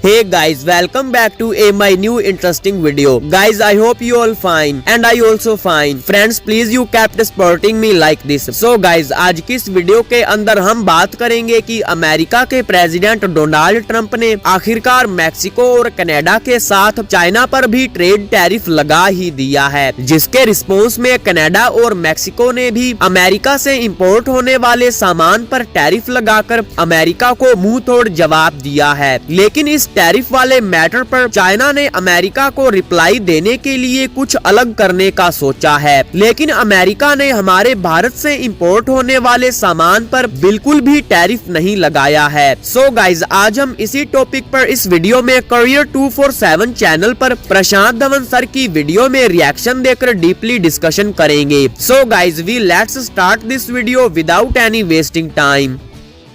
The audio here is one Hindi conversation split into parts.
Hey guys, welcome back to my new interesting video. Guys, I hope you all fine and I also fine. Friends, please you kept supporting me like this. So guys, आज की इस वीडियो के अंदर हम बात करेंगे कि अमेरिका के प्रेसिडेंट डोनाल्ड ट्रंप ने आखिरकार मैक्सिको और कनाडा के साथ चाइना पर भी ट्रेड टैरिफ लगा ही दिया है, जिसके रिस्पॉन्स में कनाडा और मैक्सिको ने भी अमेरिका से इंपोर्ट होने वाले सामान पर टैरिफ लगाकर अमेरिका को मुंह तोड़ जवाब दिया है। लेकिन इस टैरिफ वाले मैटर पर चाइना ने अमेरिका को रिप्लाई देने के लिए कुछ अलग करने का सोचा है, लेकिन अमेरिका ने हमारे भारत से इंपोर्ट होने वाले सामान पर बिल्कुल भी टैरिफ नहीं लगाया है। सो गाइज, आज हम इसी टॉपिक पर इस वीडियो में करियर 247 चैनल पर प्रशांत धवन सर की वीडियो में रिएक्शन देकर डीपली डिस्कशन करेंगे। So guys, we let's start this video without any wasting time.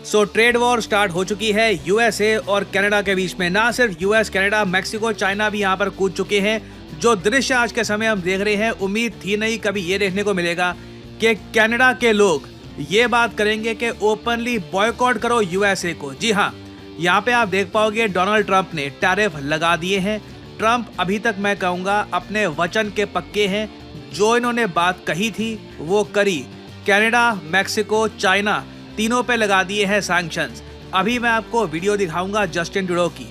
So trade war start हो चुकी है यूएसए और कनाडा के बीच में। ना सिर्फ यूएस, कनाडा, मैक्सिको, चाइना भी यहाँ पर कूद चुके हैं। जो दृश्य आज के समय हम देख रहे हैं, उम्मीद थी नहीं कभी ये देखने को मिलेगा कि कनाडा के लोग ये बात करेंगे कि ओपनली बॉयकॉट करो यूएसए को। जी हाँ, यहाँ पे आप देख पाओगे डोनाल्ड ट्रंप ने टैरिफ लगा दिए हैं। ट्रंप अभी तक मैं कहूँगा अपने वचन के पक्के हैं। जो इन्होंने बात कही थी वो करी। कनाडा, मैक्सिको, चाइना तीनों पे लगा दिए हैं सैंक्शंस। अभी मैं आपको वीडियो दिखाऊंगा जस्टिन ट्रूडो की,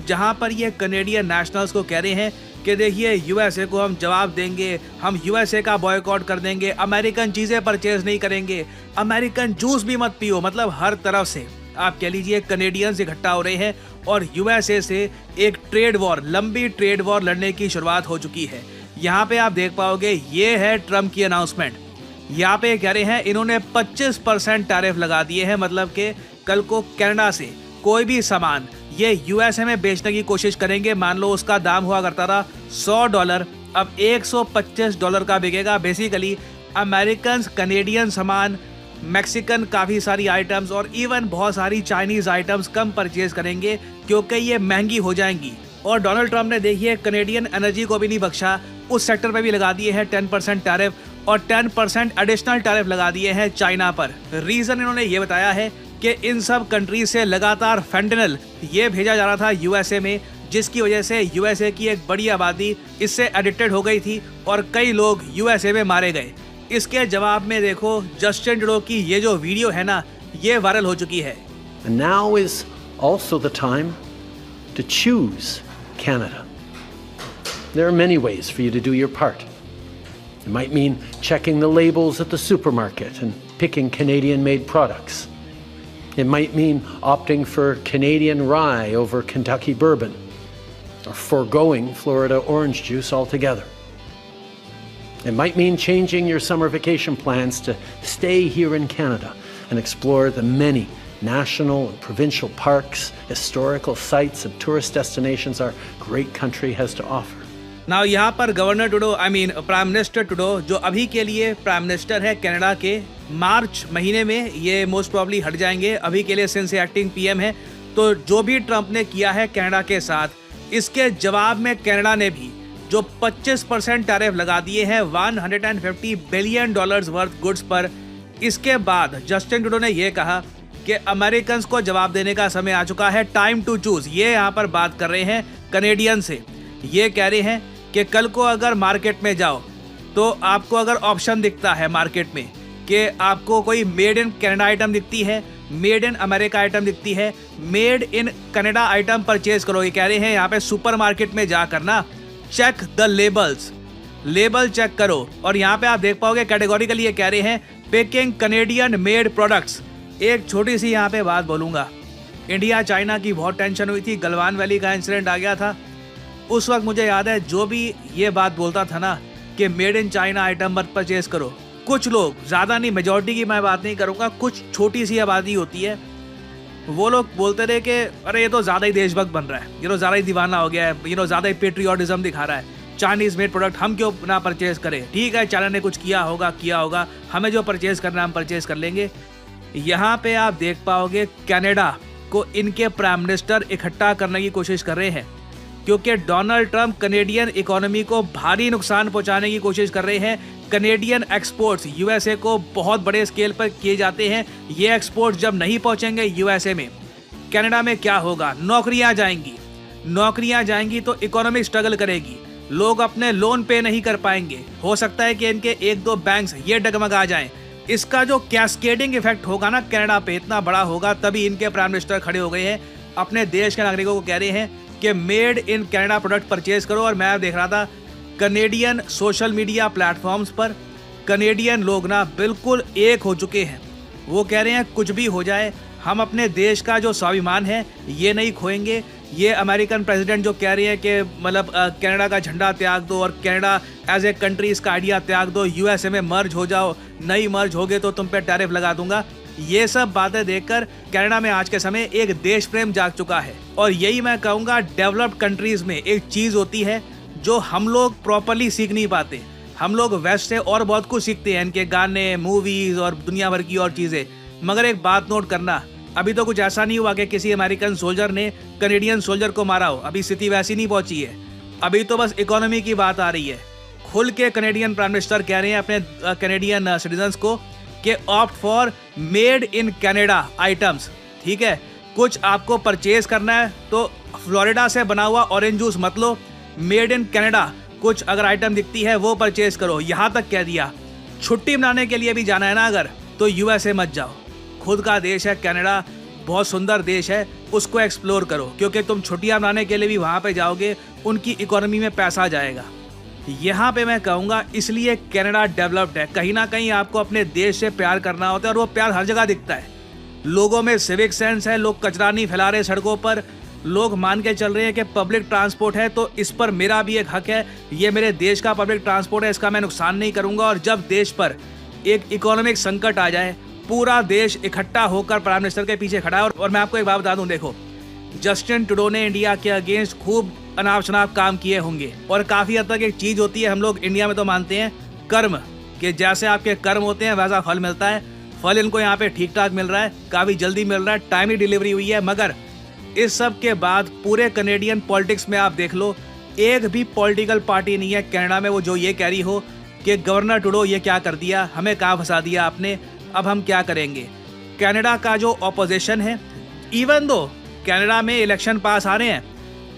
जहां पर ये कनेडियन नेशनल्स को कह रहे हैं कि देखिए यूएसए को हम जवाब देंगे, हम यूएसए का बॉयकॉट कर देंगे, अमेरिकन चीज़ें परचेज नहीं करेंगे, अमेरिकन जूस भी मत पियो। मतलब हर तरफ से आप कह लीजिए कनेडियंस इकट्ठा हो रहे हैं और यूएसए से एक ट्रेड वॉर, लंबी ट्रेड वॉर लड़ने की शुरुआत हो चुकी है। यहाँ पे आप देख पाओगे ये है ट्रम्प की अनाउंसमेंट। यहाँ पे कह रहे हैं इन्होंने 25% टैरिफ लगा दिए हैं। मतलब कि कल को कनाडा से कोई भी सामान ये यूएसए में बेचने की कोशिश करेंगे, मान लो उसका दाम हुआ करता था $100, अब $125 का बिकेगा। बेसिकली अमेरिकन, कनेडियन सामान, मैक्सिकन काफ़ी सारी आइटम्स और इवन बहुत सारी चाइनीज़ आइटम्स कम परचेज करेंगे क्योंकि ये महंगी हो जाएंगी। और डोनाल्ड ट्रंप ने देखिए कनेडियन एनर्जी को भी नहीं बख्शा, उस सेक्टर पे भी लगा दिए हैं 10% टैरिफ और 10% एडिशनल टैरिफ लगा दिए हैं चाइना पर। रीज़न इन्होंने ये बताया है कि इन सब कंट्रीज से लगातार फेंटेनल ये भेजा जा रहा था यूएसए में, जिसकी वजह से यूएसए की एक बड़ी आबादी इससे एडिक्टेड हो गई थी और कई लोग यूएसए में मारे गए। इसके जवाब में देखो जस्टिन ट्रूडो की ये जो वीडियो है ना, ये वायरल हो चुकी है। Now is also the time to choose Canada. There are many ways for you to do your part. It might mean checking the labels at the supermarket and picking Canadian-made products. It might mean opting for Canadian rye over Kentucky bourbon, or foregoing Florida orange juice altogether. It might mean changing your summer vacation plans to stay here in Canada and explore the many national and provincial parks, historical sites, and tourist destinations our great country has to offer. Now यहाँ पर governor Trudeau, prime minister Trudeau, जो अभी के लिए प्राइम मिनिस्टर है कनाडा के, मार्च महीने में ये मोस्ट प्रॉब्ली हट जाएंगे। अभी के लिए सिंस एक्टिंग पीएम है, तो जो भी ट्रंप ने किया है कनाडा के साथ, इसके जवाब में कनाडा ने भी जो 25% टैरिफ लगा दिए हैं $150 बिलियन वर्थ गुड्स पर। इसके बाद जस्टिन ट्रूडो ने यह कहा कि अमेरिकन्स को जवाब देने का समय आ चुका है, टाइम टू चूज। ये यहाँ पर बात कर रहे हैं कनेडियन से। ये कह रहे हैं कि कल को अगर मार्केट में जाओ तो आपको अगर ऑप्शन दिखता है मार्केट में कि आपको कोई मेड इन कनाडा आइटम दिखती है, मेड इन अमेरिका आइटम दिखती है, made in Canada item purchase करो। ये कह रहे हैं यहाँ पे सुपरमार्केट में जाकर ना check the labels, label check करो। और यहाँ पे आप देख पाओगे कैटेगोरिकली ये कह रहे हैं पिकिंग कनेडियन मेड प्रोडक्ट्स। एक छोटी सी यहाँ पे बात बोलूँगा, इंडिया चाइना की बहुत टेंशन हुई थी, गलवान वैली का इंसिडेंट आ गया था। उस वक्त मुझे याद है जो भी ये बात बोलता था ना कि मेड इन चाइना आइटम मत परचेज करो, कुछ लोग, ज़्यादा नहीं, मेजॉरिटी की मैं बात नहीं करूँगा, कुछ छोटी सी आबादी होती है, वो लोग बोलते रहे कि अरे ये तो ज़्यादा ही देशभक्त बन रहा है, ये तो ज़्यादा ही दीवाना हो गया है, ज़्यादा ही पेट्रियोटिज्म दिखा रहा है, चाइनीज़ मेड प्रोडक्ट हम क्यों ना परचेज करें। ठीक है, चाइना ने कुछ किया होगा, हमें जो परचेज करना है हम परचेज कर लेंगे। यहाँ पे आप देख पाओगे कनाडा को इनके प्राइम मिनिस्टर इकट्ठा करने की कोशिश कर रहे हैं क्योंकि डोनाल्ड ट्रंप कनेडियन इकोनॉमी को भारी नुकसान पहुंचाने की कोशिश कर रहे हैं। कनेडियन एक्सपोर्ट्स यूएसए को बहुत बड़े स्केल पर किए जाते हैं। ये एक्सपोर्ट्स जब नहीं पहुंचेंगे यूएसए में, कनाडा में क्या होगा? नौकरियां जाएंगी, नौकरियां जाएंगी तो इकोनॉमी स्ट्रगल करेगी, लोग अपने लोन पे नहीं कर पाएंगे, हो सकता है कि इनके एक दो बैंक्स ये डगमगा जाएं। इसका जो कैस्केडिंग इफेक्ट होगा ना कनाडा पे इतना बड़ा होगा, तभी इनके प्राइम मिनिस्टर खड़े हो गए हैं, अपने देश के नागरिकों को कह रहे हैं कि made in Canada product purchase करो। और मैं देख रहा था कनेडियन सोशल मीडिया प्लेटफॉर्म्स पर कनेडियन लोग ना बिल्कुल एक हो चुके हैं। वो कह रहे हैं कुछ भी हो जाए हम अपने देश का जो स्वाभिमान है ये नहीं खोएंगे। ये अमेरिकन प्रेसिडेंट जो कह रहे हैं कि मतलब कनाडा का झंडा त्याग दो और कनाडा एज ए कंट्री इसका आइडिया त्याग दो, यूएसए में मर्ज हो जाओ, नहीं मर्ज होगे तो तुम पे टैरिफ लगा दूंगा। ये सब बातें देखकर कनाडा में आज के समय एक देश प्रेम जाग चुका है। और यही मैं कहूँगा डेवलप्ड कंट्रीज में एक चीज़ होती है जो हम लोग प्रॉपरली सीख नहीं पाते। हम लोग वेस्ट से और बहुत कुछ सीखते हैं, इनके गाने, मूवीज और दुनिया भर की और चीज़ें, मगर एक बात नोट करना, अभी तो कुछ ऐसा नहीं हुआ कि किसी अमेरिकन सोल्जर ने कनेडियन सोल्जर को मारा हो, अभी स्थिति वैसी नहीं पहुंची है। अभी तो बस इकोनॉमी की बात आ रही है। खुल के कनेडियन प्राइम मिनिस्टर कह रहे हैं अपने कनेडियन सिटीजन्स को कि opt for made in Canada items. ठीक है, कुछ आपको परचेज करना है तो फ्लोरिडा से बना हुआ ऑरेंज जूस मत लो, मेड इन कनाडा कुछ अगर आइटम दिखती है वो परचेज करो। यहाँ तक कह दिया छुट्टी मनाने के लिए भी जाना है ना अगर, तो यूएसए मत जाओ। खुद का देश है कनाडा, बहुत सुंदर देश है, उसको एक्सप्लोर करो, क्योंकि तुम छुट्टियां मनाने के लिए भी वहाँ पे जाओगे, उनकी इकोनॉमी में पैसा जाएगा। यहाँ पे मैं कहूँगा इसलिए कनाडा डेवलप्ड है। कहीं ना कहीं आपको अपने देश से प्यार करना होता है और वो प्यार हर जगह दिखता है। लोगों में सिविक सेंस है, लोग कचरा नहीं फैला रहे सड़कों पर, लोग मान के चल रहे हैं कि पब्लिक ट्रांसपोर्ट है तो इस पर मेरा भी एक हक है, ये मेरे देश का पब्लिक ट्रांसपोर्ट है, इसका मैं नुकसान नहीं करूँगा। और जब देश पर एक इकोनॉमिक संकट आ जाए, पूरा देश इकट्ठा होकर प्राइम मिनिस्टर के पीछे खड़ा है। और मैं आपको एक बात बता दूं, देखो जस्टिन ट्रूडो ने इंडिया के अगेंस्ट खूब अनाप शनाप काम किए होंगे, और काफ़ी हद तक एक चीज़ होती है, हम लोग इंडिया में तो मानते हैं कर्म, कि जैसे आपके कर्म होते हैं वैसा फल मिलता है। फल इनको यहाँ पे ठीक ठाक मिल रहा है, काफ़ी जल्दी मिल रहा है, टाइमली डिलीवरी हुई है। मगर इस सब के बाद पूरे कनेडियन पॉलिटिक्स में आप देख लो, एक भी पॉलिटिकल पार्टी नहीं है कनाडा में वो जो ये कह रही हो कि गवर्नर ट्रूडो ये क्या कर दिया, हमें कहाँ फंसा दिया आपने, अब हम क्या करेंगे। कनाडा का जो ऑपोजिशन है, इवन दो कनाडा में इलेक्शन पास आ रहे हैं,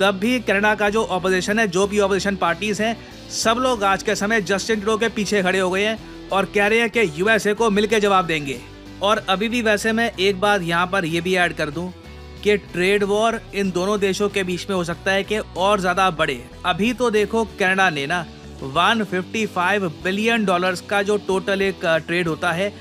तब भी कनाडा का जो ऑपोजिशन है, जो भी ऑपोजिशन पार्टीज हैं, सब लोग आज के समय जस्टिन ट्रूडो के पीछे खड़े हो गए हैं और कह रहे हैं कि यूएसए को मिलके जवाब देंगे। और अभी भी वैसे मैं एक बात यहाँ पर यह भी ऐड कर दूं कि ट्रेड वॉर इन दोनों देशों के बीच में हो सकता है कि और ज़्यादा बढ़े। अभी तो देखो कनाडा ने ना $155 बिलियन का जो टोटल एक ट्रेड होता है,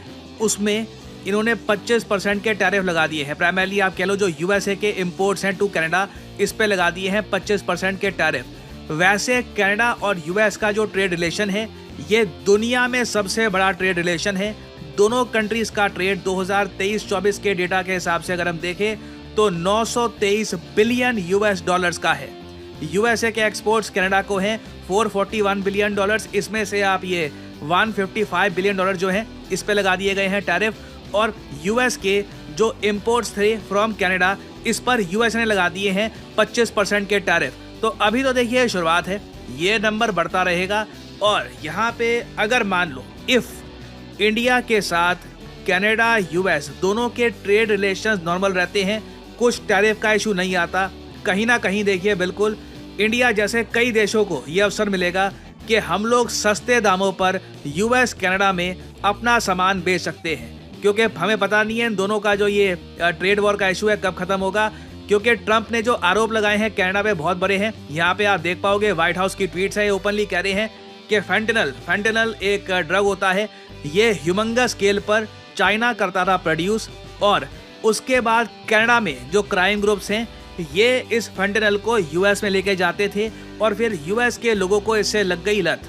उसमें इन्होंने 25% के टैरिफ लगा दिए हैं। प्राइमरली आप कह लो जो यूएसए के इंपोर्ट्स हैं टू कनाडा, इस पे लगा दिए हैं 25% के टैरिफ। वैसे कनाडा और यूएस का जो ट्रेड रिलेशन है, ये दुनिया में सबसे बड़ा ट्रेड रिलेशन है। दोनों कंट्रीज का ट्रेड 2023-24 के डेटा के हिसाब से अगर हम देखें तो 923 बिलियन यूएस डॉलर्स का है। यूएसए के एक्सपोर्ट्स कनाडा को हैं 441 बिलियन डॉलर्स, इसमें से आप ये 155 बिलियन डॉलर जो हैं इस पे लगा दिए गए हैं टैरिफ। और यूएस के जो इंपोर्ट्स थे फ्रॉम कनाडा, इस पर यूएस ने लगा दिए हैं 25% के टैरिफ। तो अभी तो देखिए शुरुआत है, ये नंबर बढ़ता रहेगा। और यहाँ पे अगर मान लो इफ इंडिया के साथ कनाडा यूएस दोनों के ट्रेड रिलेशंस नॉर्मल रहते हैं, कुछ टैरिफ का इशू नहीं आता, कहीं ना कहीं देखिए बिल्कुल इंडिया जैसे कई देशों को ये अवसर मिलेगा कि हम लोग सस्ते दामों पर यूएस कनाडा में अपना सामान बेच सकते हैं। क्योंकि हमें पता नहीं है इन दोनों का जो ये ट्रेड वॉर का इशू है कब खत्म होगा, क्योंकि ट्रंप ने जो आरोप लगाए हैं कनाडा पे बहुत बड़े हैं। यहाँ पे आप देख पाओगे व्हाइट हाउस की ट्वीट्स है, ओपनली कह रहे हैं कि फेंटेनल एक ड्रग होता है, ये ह्यूमंगस स्केल पर चाइना करता था प्रोड्यूस, और उसके बाद कनाडा में जो क्राइम ग्रुप्स हैं ये इस फेंटेनल को यूएस में लेके जाते थे और फिर यूएस के लोगों को इससे लग गई लत।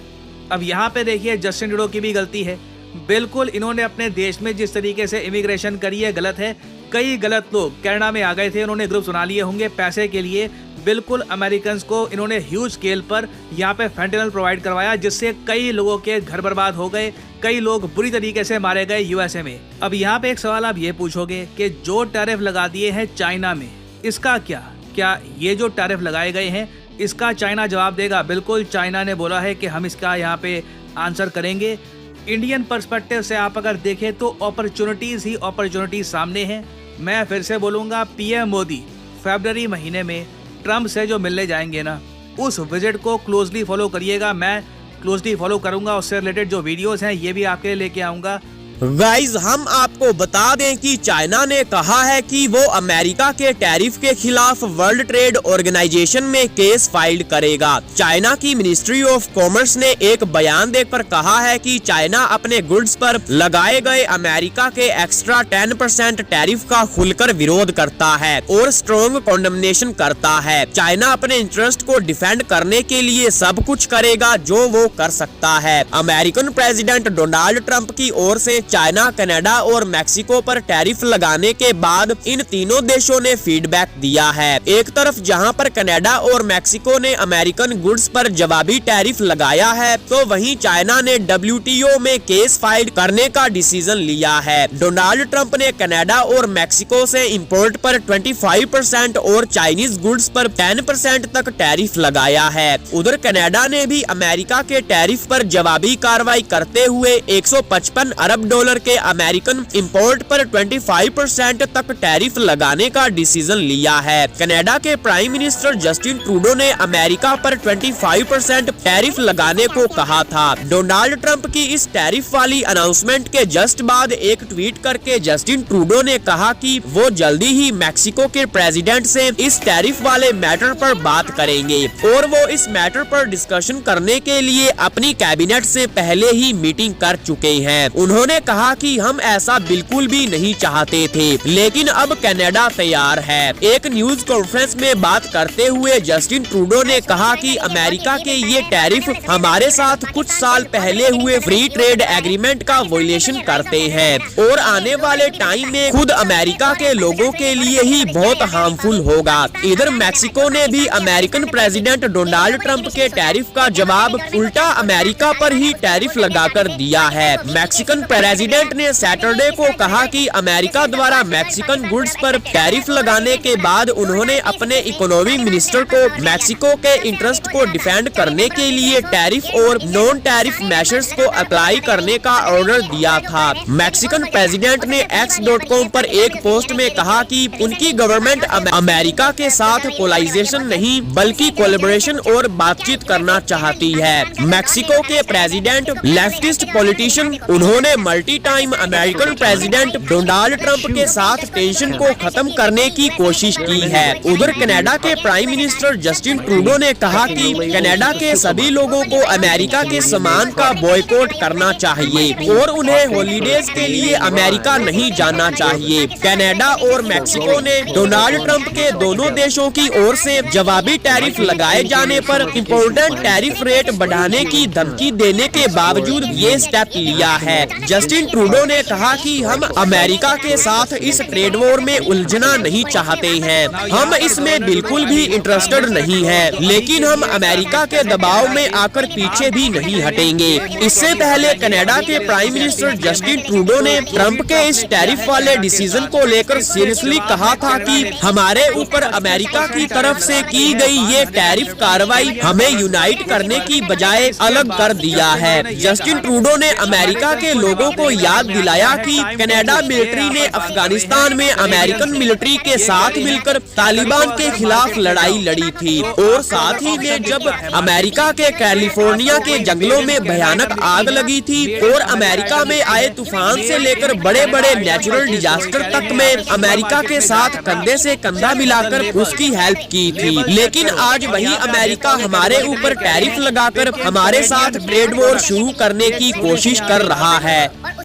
अब यहाँ पे देखिए जस्टिन ट्रूडो की भी गलती है, बिल्कुल इन्होंने अपने देश में जिस तरीके से इमिग्रेशन करी है गलत है। कई गलत लोग कनाडा में आ गए थे, उन्होंने ग्रुप्स बना लिए होंगे पैसे के लिए, बिल्कुल अमेरिकन को इन्होंने ह्यूज स्केल पर यहाँ पे फेंटेनल प्रोवाइड करवाया, जिससे कई लोगों के घर बर्बाद हो गए, कई लोग बुरी तरीके से मारे गए यूएसए में। अब यहाँ पे एक सवाल आप ये पूछोगे कि जो टैरिफ लगा दिए हैं चाइना में, इसका क्या ये जो टैरिफ लगाए गए हैं इसका चाइना जवाब देगा? बिल्कुल, चाइना ने बोला है कि हम इसका यहाँ पे आंसर करेंगे। इंडियन पर्सपेक्टिव से आप अगर देखें तो अपॉर्चुनिटीज ही अपॉर्चुनिटीज सामने हैं। मैं फिर से बोलूँगा, पीएम मोदी फरवरी महीने में ट्रम्प से जो मिलने जाएंगे ना, उस विजिट को क्लोजली फॉलो करिएगा। मैं क्लोजली फॉलो करूंगा, उससे रिलेटेड जो वीडियोस हैं ये भी आपके लिए लेके आऊंगा। गाइज हम आपको बता दें कि चाइना ने कहा है कि वो अमेरिका के टैरिफ के खिलाफ वर्ल्ड ट्रेड ऑर्गेनाइजेशन में केस फाइल करेगा। चाइना की मिनिस्ट्री ऑफ कॉमर्स ने एक बयान देकर कहा है कि चाइना अपने गुड्स पर लगाए गए अमेरिका के एक्स्ट्रा 10% टैरिफ का खुलकर विरोध करता है और स्ट्रॉन्ग कॉन्डमनेशन करता है। चाइना अपने इंटरेस्ट को डिफेंड करने के लिए सब कुछ करेगा जो वो कर सकता है। अमेरिकन प्रेसिडेंट डोनाल्ड ट्रंप की ओर से चाइना, कनाडा और मैक्सिको पर टैरिफ लगाने के बाद इन तीनों देशों ने फीडबैक दिया है। एक तरफ जहां पर कनाडा और मैक्सिको ने अमेरिकन गुड्स पर जवाबी टैरिफ लगाया है, तो वहीं चाइना ने WTO में केस फाइल करने का डिसीजन लिया है। डोनाल्ड ट्रंप ने कनाडा और मैक्सिको से इंपोर्ट पर 25% और चाइनीज गुड्स पर 10% तक टैरिफ लगाया है। उधर कनाडा ने भी अमेरिका के टैरिफ पर जवाबी कार्रवाई करते हुए 155 अरब डॉलर के अमेरिकन इंपोर्ट पर 25% तक टैरिफ लगाने का डिसीजन लिया है। कनाडा के प्राइम मिनिस्टर जस्टिन ट्रूडो ने अमेरिका पर 25% टैरिफ लगाने को कहा था। डोनाल्ड ट्रंप की इस टैरिफ वाली अनाउंसमेंट के जस्ट बाद एक ट्वीट करके जस्टिन ट्रूडो ने कहा कि वो जल्दी ही मैक्सिको के प्रेसिडेंट से इस टैरिफ वाले मैटर पर बात करेंगे और वो इस मैटर पर डिस्कशन करने के लिए अपनी कैबिनेट से पहले ही मीटिंग कर चुके हैं। उन्होंने कहा कि हम ऐसा बिल्कुल भी नहीं चाहते थे, लेकिन अब कनाडा तैयार है। एक न्यूज कॉन्फ्रेंस में बात करते हुए जस्टिन ट्रूडो ने कहा कि अमेरिका के ये टैरिफ हमारे साथ कुछ साल पहले हुए फ्री ट्रेड एग्रीमेंट का वायलेशन करते हैं और आने वाले टाइम में खुद अमेरिका के लोगों के लिए ही बहुत हार्मफुल होगा। इधर मैक्सिको ने भी अमेरिकन प्रेसिडेंट डोनाल्ड ट्रंप के टैरिफ का जवाब उल्टा अमेरिका पर ही टैरिफ लगाकर दिया है। मैक्सिकन प्रेसिडेंट ने सैटरडे को कहा कि अमेरिका द्वारा मैक्सिकन गुड्स पर टैरिफ लगाने के बाद उन्होंने अपने इकोनॉमी मिनिस्टर को मैक्सिको के इंटरेस्ट को डिफेंड करने के लिए टैरिफ और नॉन टैरिफ मेजर्स को अप्लाई करने का ऑर्डर दिया था। मैक्सिकन प्रेसिडेंट ने X.com पर एक पोस्ट में कहा कि उनकी गवर्नमेंट अमेरिका के साथ पोलराइजेशन नहीं बल्कि कोलैबोरेशन और बातचीत करना चाहती है। मैक्सिको के प्रेसिडेंट लेफ्टिस्ट पॉलिटिशियन उन्होंने multi time American president Donald Trump के साथ टेंशन को खत्म करने की कोशिश की है। उधर कनाडा के प्राइम मिनिस्टर जस्टिन ट्रूडो ने कहा कि कनाडा के सभी लोगों को अमेरिका के सामान का बॉयकॉट करना चाहिए और उन्हें हॉलीडेज के लिए अमेरिका नहीं जाना चाहिए। कनाडा और मैक्सिको ने डोनाल्ड ट्रंप के दोनों देशों की ओर से जवाबी टैरिफ लगाए जाने पर इम्पोर्टेंट टैरिफ रेट बढ़ाने की धमकी देने के बावजूद ये स्टेप लिया है। जस्टिन ट्रूडो ने कहा कि हम अमेरिका के साथ इस ट्रेड वॉर में उलझना नहीं चाहते हैं, हम इसमें बिल्कुल भी इंटरेस्टेड नहीं हैं, लेकिन हम अमेरिका के दबाव में आकर पीछे भी नहीं हटेंगे। इससे पहले कनाडा के प्राइम मिनिस्टर जस्टिन ट्रूडो ने ट्रंप के इस टैरिफ वाले डिसीजन को लेकर सीरियसली कहा था कि हमारे ऊपर अमेरिका की तरफ से की गई ये टैरिफ कार्रवाई हमें यूनाइट करने की बजाय अलग कर दिया है। जस्टिन ट्रूडो ने अमेरिका के लोगों को याद दिलाया कि कनाडा मिलिट्री ने अफगानिस्तान में अमेरिकन मिलिट्री के साथ मिलकर तालिबान के खिलाफ लड़ाई लड़ी थी और साथ ही में जब अमेरिका के कैलिफोर्निया के जंगलों में भयानक आग लगी थी और अमेरिका में आए तूफान से लेकर बड़े बड़े नेचुरल डिजास्टर तक में अमेरिका के साथ कंधे से कंधा मिलाकर उसकी हेल्प की थी। लेकिन आज वही अमेरिका हमारे ऊपर टैरिफ लगाकर हमारे साथ ट्रेड वॉर शुरू करने की कोशिश कर रहा है।